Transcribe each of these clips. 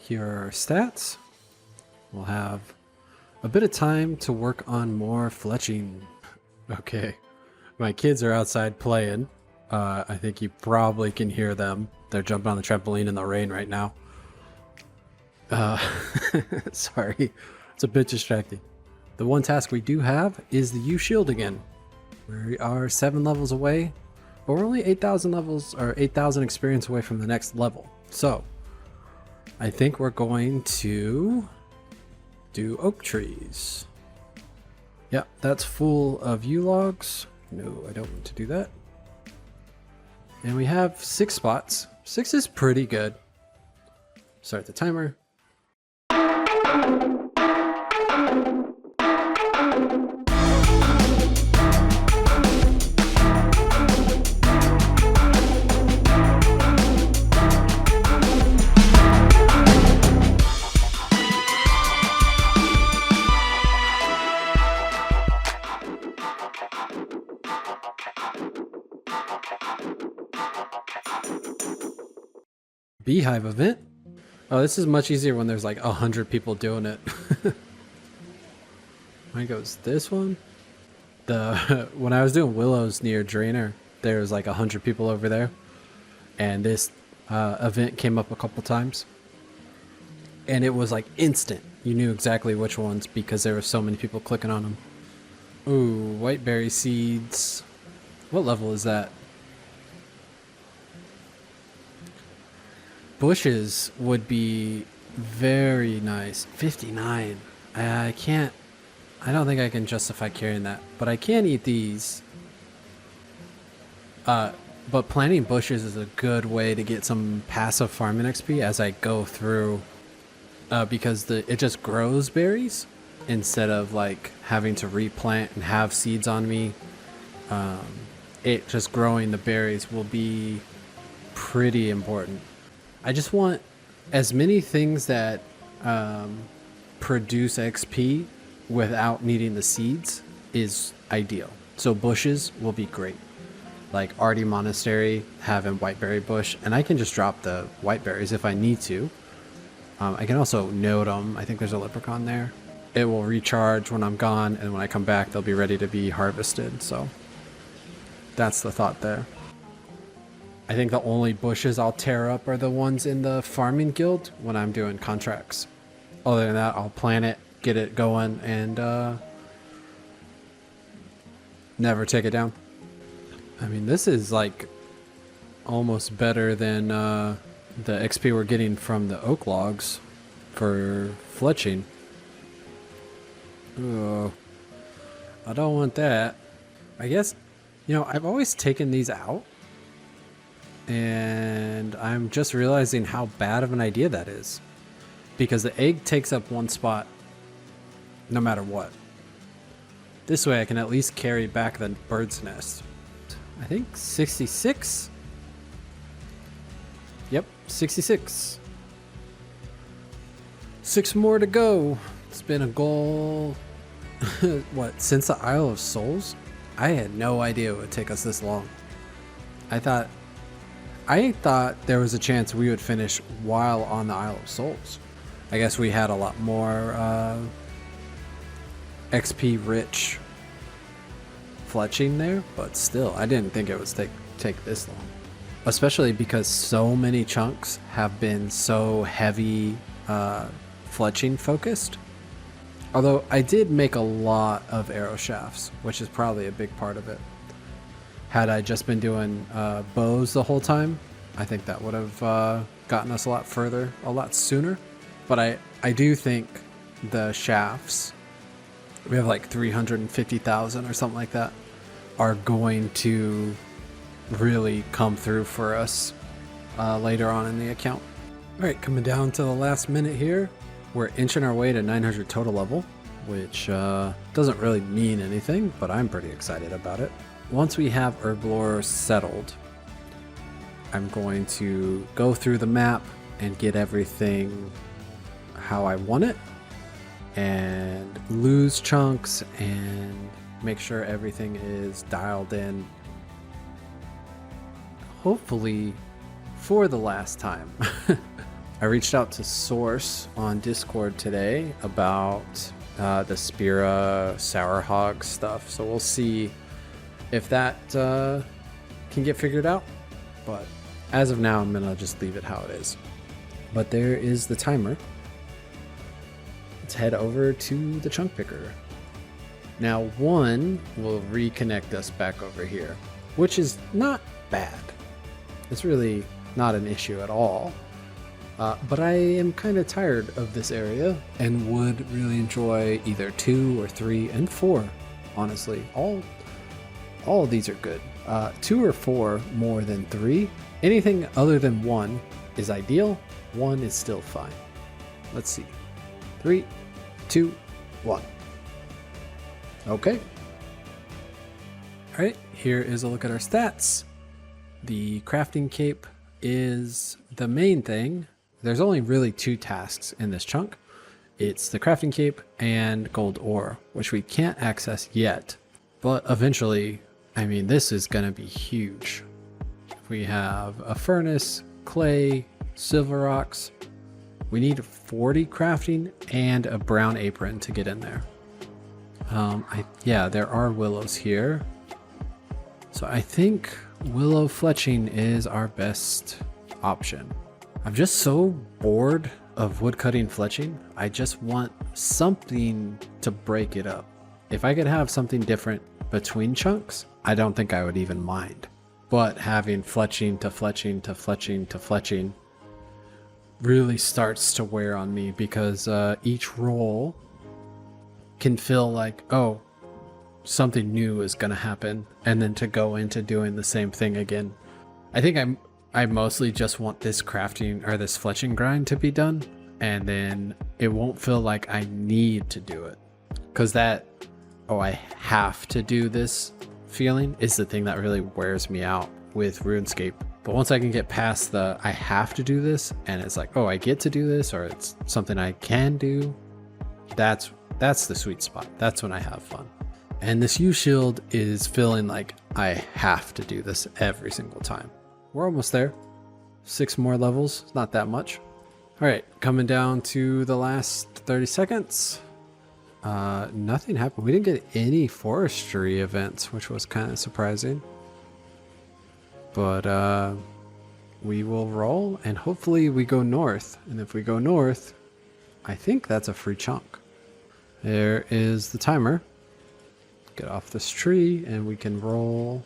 Here are our stats. We'll have a bit of time to work on more fletching. Okay, my kids are outside playing. I think you probably can hear them. They're jumping on the trampoline in the rain right now. Sorry, it's a bit distracting. The one task we do have is the U shield again. We are 7 levels away, but we're only 8,000 levels or 8,000 experience away from the next level. So I think we're going to do oak trees. Yep, that's full of U logs. No, I don't want to do that. And we have 6 spots. 6 is pretty good. Start the timer. Beehive event? Oh, this is much easier when there's like 100 people doing it. Mine goes this one. When I was doing willows near Drainer, there was like 100 people over there, and this event came up a couple times, and it was like instant. You knew exactly which ones because there were so many people clicking on them. Ooh, whiteberry seeds. What level is that? Bushes would be very nice. 59. I don't think I can justify carrying that, but I can eat these. But planting bushes is a good way to get some passive farming XP as I go through, because it just grows berries instead of like having to replant and have seeds on me. It just growing the berries will be pretty important. I just want as many things that produce XP without needing the seeds is ideal. So bushes will be great. Like Artie Monastery having whiteberry bush, and I can just drop the whiteberries if I need to. I can also node them. I think there's a leprechaun there. It will recharge when I'm gone, and when I come back, they'll be ready to be harvested. So that's the thought there. I think the only bushes I'll tear up are the ones in the farming guild when I'm doing contracts. Other than that, I'll plant it, get it going, and never take it down. I mean, this is like almost better than the XP we're getting from the oak logs for fletching. Oh, I don't want that. I guess, I've always taken these out, and I'm just realizing how bad of an idea that is, because the egg takes up one spot no matter what. This way I can at least carry back the bird's nest. I think 66. Yep, 66. 6 more to go. It's been a goal what, since the Isle of Souls? I had no idea it would take us this long. I thought there was a chance we would finish while on the Isle of Souls. I guess we had a lot more XP rich fletching there, but still, I didn't think it would take this long. Especially because so many chunks have been so heavy fletching focused. Although I did make a lot of arrow shafts, which is probably a big part of it. Had I just been doing bows the whole time, I think that would have gotten us a lot further, a lot sooner. But I do think the shafts, we have like 350,000 or something like that, are going to really come through for us later on in the account. All right, coming down to the last minute here. We're inching our way to 900 total level, which doesn't really mean anything, but I'm pretty excited about it. Once we have Herblore settled, I'm going to go through the map and get everything how I want it, and lose chunks and make sure everything is dialed in, hopefully for the last time. I reached out to Source on Discord today about the Spira Sour Hog stuff. So we'll see if that can get figured out. But as of now, I'm going to just leave it how it is. But there is the timer. Let's head over to the chunk picker. Now 1 will reconnect us back over here, which is not bad. It's really not an issue at all. But I am kind of tired of this area and would really enjoy either 2 or 3 and 4, honestly. All of these are good. 2 or 4 more than 3. Anything other than 1 is ideal. 1 is still fine. Let's see. 3, 2, 1. Okay. All right, here is a look at our stats. The crafting cape is the main thing. There's only really 2 tasks in this chunk. It's the crafting cape and gold ore, which we can't access yet. But eventually, I mean, this is going to be huge. We have a furnace, clay, silver rocks. We need 40 crafting and a brown apron to get in there. Yeah, there are willows here. So I think willow fletching is our best option. I'm just so bored of woodcutting fletching. I just want something to break it up. If I could have something different between chunks, I don't think I would even mind. But having fletching to fletching to fletching to fletching really starts to wear on me, because each roll can feel like, oh, something new is going to happen, and then to go into doing the same thing again. I think I mostly just want this crafting or this fletching grind to be done, and then it won't feel like I need to do it, because that, oh, I have to do this feeling is the thing that really wears me out with RuneScape. But once I can get past the I have to do this, and it's like, oh, I get to do this, or it's something I can do, that's the sweet spot. That's when I have fun. And this U-shield is feeling like I have to do this every single time. We're almost there. 6 more levels, not that much. All right, coming down to the last 30 seconds. Nothing happened. We didn't get any forestry events, which was kind of surprising. But we will roll, and hopefully we go north. And if we go north, I think that's a free chunk. There is the timer. Get off this tree, and we can roll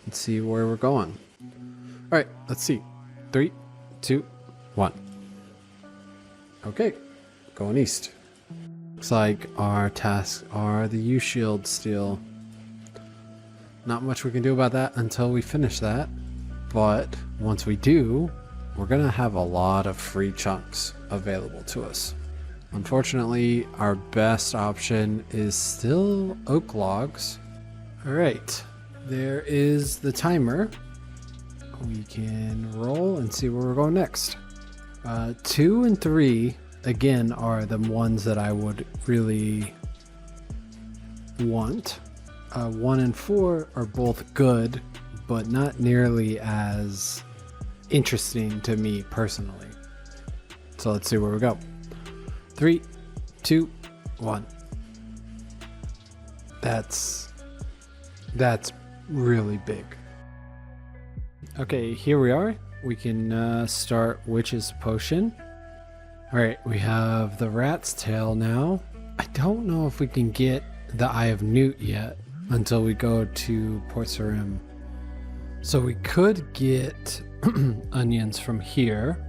and see where we're going. All right, let's see. 3, 2, 1. Okay, going east. Looks like our tasks are the U-shield still. Not much we can do about that until we finish that. But once we do, we're gonna have a lot of free chunks available to us. Unfortunately, our best option is still oak logs. All right, there is the timer. We can roll and see where we're going next. 2 and 3, again, are the ones that I would really want. 1 and 4 are both good, but not nearly as interesting to me personally. So let's see where we go. 3, 2, 1. That's really big. Okay, here we are. We can start Witch's Potion. All right, we have the Rat's Tail now. I don't know if we can get the Eye of Newt yet until we go to Port Sarim. So we could get onions from here,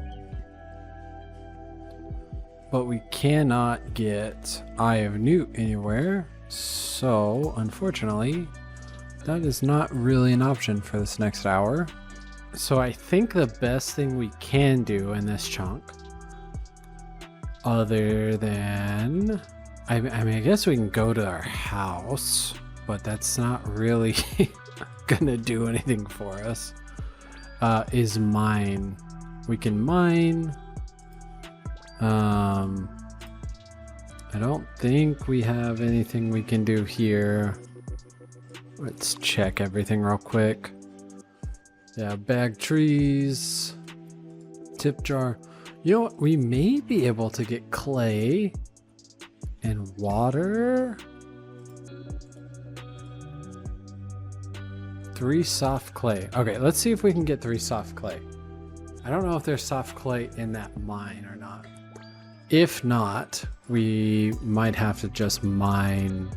but we cannot get Eye of Newt anywhere. So unfortunately, that is not really an option for this next hour. So I think the best thing we can do in this chunk, other than, I mean, I guess we can go to our house, but that's not really gonna do anything for us, is mine. We can mine. I don't think we have anything we can do here. Let's check everything real quick. Yeah, bag trees, tip jar. You know what? We may be able to get clay and water. 3 soft clay. Okay, let's see if we can get 3 soft clay. I don't know if there's soft clay in that mine or not. If not, we might have to just mine.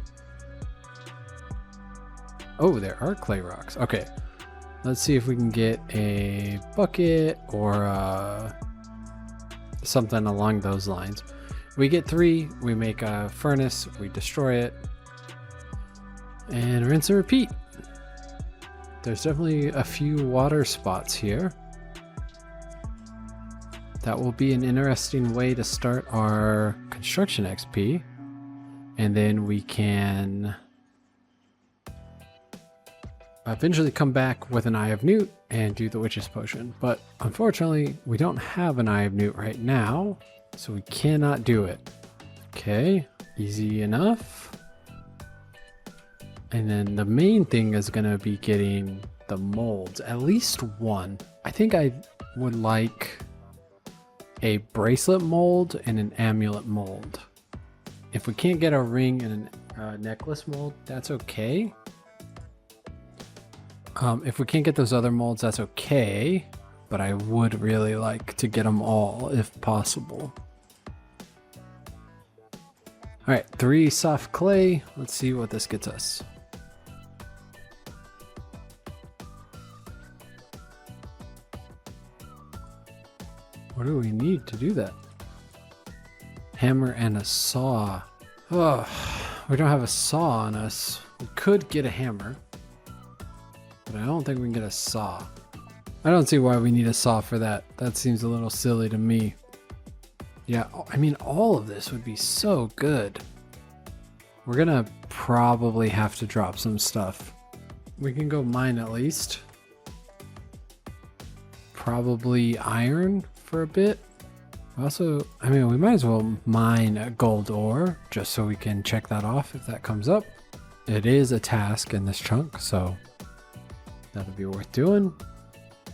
Oh, there are clay rocks. Okay, let's see if we can get a bucket or something along those lines. We get 3, we make a furnace, we destroy it, and rinse and repeat. There's definitely a few water spots here. That will be an interesting way to start our construction XP. And then we can eventually come back with an Eye of Newt and do the Witch's Potion. But unfortunately, we don't have an Eye of Newt right now, so we cannot do it. Okay, easy enough. And then the main thing is going to be getting the molds, at least 1. I think I would like a bracelet mold and an amulet mold. If we can't get a ring and a necklace mold, that's okay. If we can't get those other molds, that's okay. But I would really like to get them all if possible. All right, 3 soft clay. Let's see what this gets us. What do we need to do that? Hammer and a saw. Oh, we don't have a saw on us. We could get a hammer, but I don't think we can get a saw. I don't see why we need a saw for that. That seems a little silly to me. Yeah, I mean, all of this would be so good. We're gonna probably have to drop some stuff. We can go mine at least. Probably iron for a bit. Also, I mean, we might as well mine a gold ore just so we can check that off if that comes up. It is a task in this chunk, so that'll be worth doing.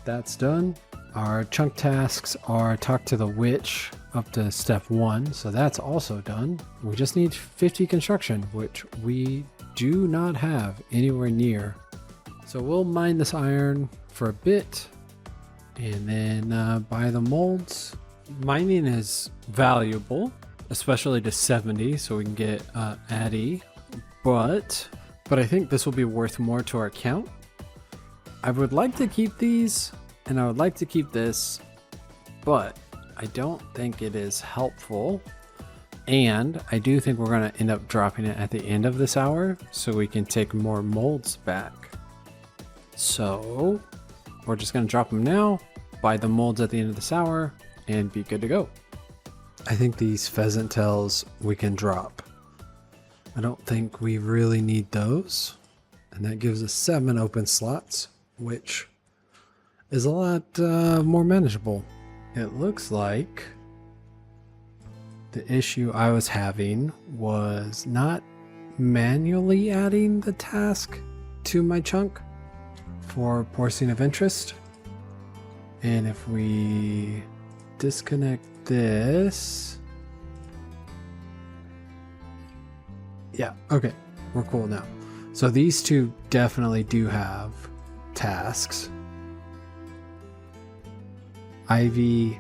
That's done. Our chunk tasks are talk to the witch up to step 1, so that's also done. We just need 50 construction, which we do not have anywhere near. So we'll mine this iron for a bit and then buy the molds. Mining is valuable, especially to 70, so we can get Addy, but I think this will be worth more to our account. I would like to keep these, and I would like to keep this, but I don't think it is helpful. And I do think we're going to end up dropping it at the end of this hour so we can take more molds back. So we're just going to drop them now, buy the molds at the end of this hour, and be good to go. I think these pheasant tails we can drop. I don't think we really need those. And that gives us 7 open slots, which is a lot more manageable. It looks like the issue I was having was not manually adding the task to my chunk for Porcine of Interest. And if we disconnect this, yeah, okay, we're cool now. So these two definitely do have tasks. Ivy,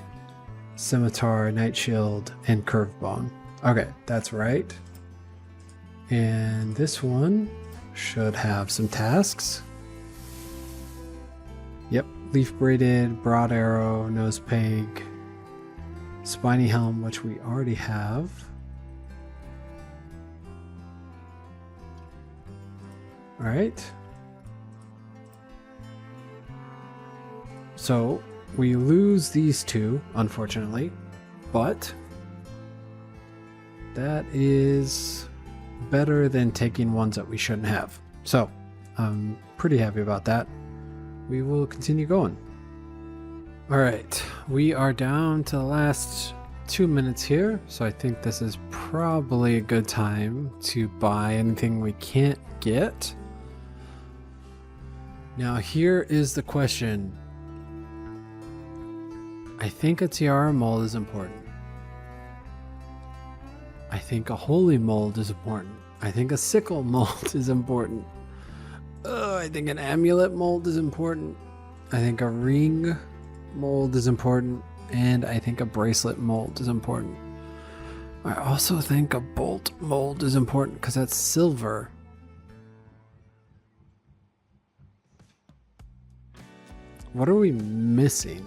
Scimitar, Night Shield, and Curve Bone. Okay, that's right. And this one should have some tasks. Yep, Leaf Braided, Broad Arrow, Nose Peg, Spiny Helm, which we already have. All right. So we lose these two, unfortunately, but that is better than taking ones that we shouldn't have. So I'm pretty happy about that. We will continue going. All right, we are down to the last 2 minutes here, so I think this is probably a good time to buy anything we can't get. Now here is the question. I think a tiara mold is important. I think a holy mold is important. I think a sickle mold is important. I think an amulet mold is important. I think a ring mold is important. And I think a bracelet mold is important. I also think a bolt mold is important because that's silver. What are we missing?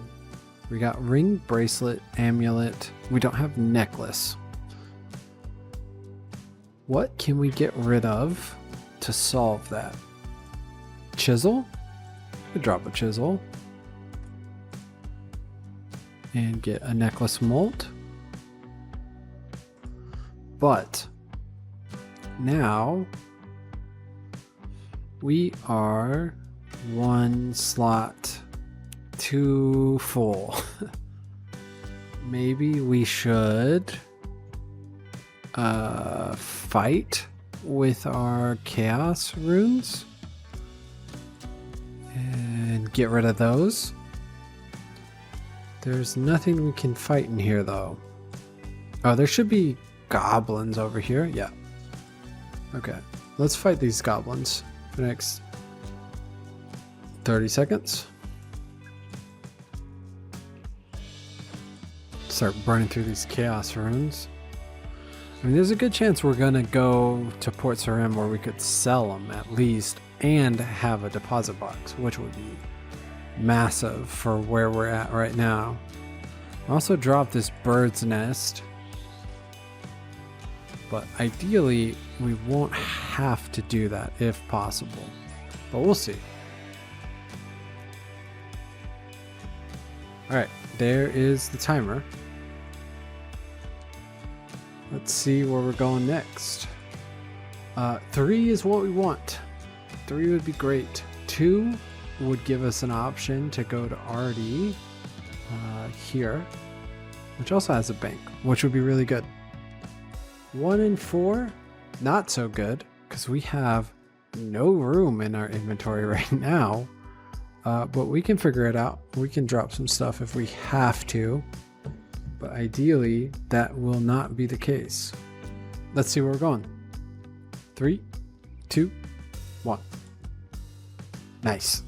We got ring, bracelet, amulet. We don't have necklace. What can we get rid of to solve that? Chisel? We drop a chisel. And get a necklace mold. But now we are one slot too full. Maybe we should fight with our chaos runes and get rid of those. There's nothing we can fight in here though. Oh, there should be goblins over here. Yeah. Okay. Let's fight these goblins for the next 30 seconds. Start burning through these chaos runes. I mean, there's a good chance we're gonna go to Port Sarim where we could sell them at least and have a deposit box, which would be massive for where we're at right now. Also drop this bird's nest, but ideally we won't have to do that if possible, but we'll see. All right, there is the timer. Let's see where we're going next. 3 is what we want. 3 would be great. 2 would give us an option to go to RD here, which also has a bank, which would be really good. 1 and 4, not so good, because we have no room in our inventory right now, but we can figure it out. We can drop some stuff if we have to, but ideally that will not be the case. Let's see where we're going. 3, 2, 1. Nice.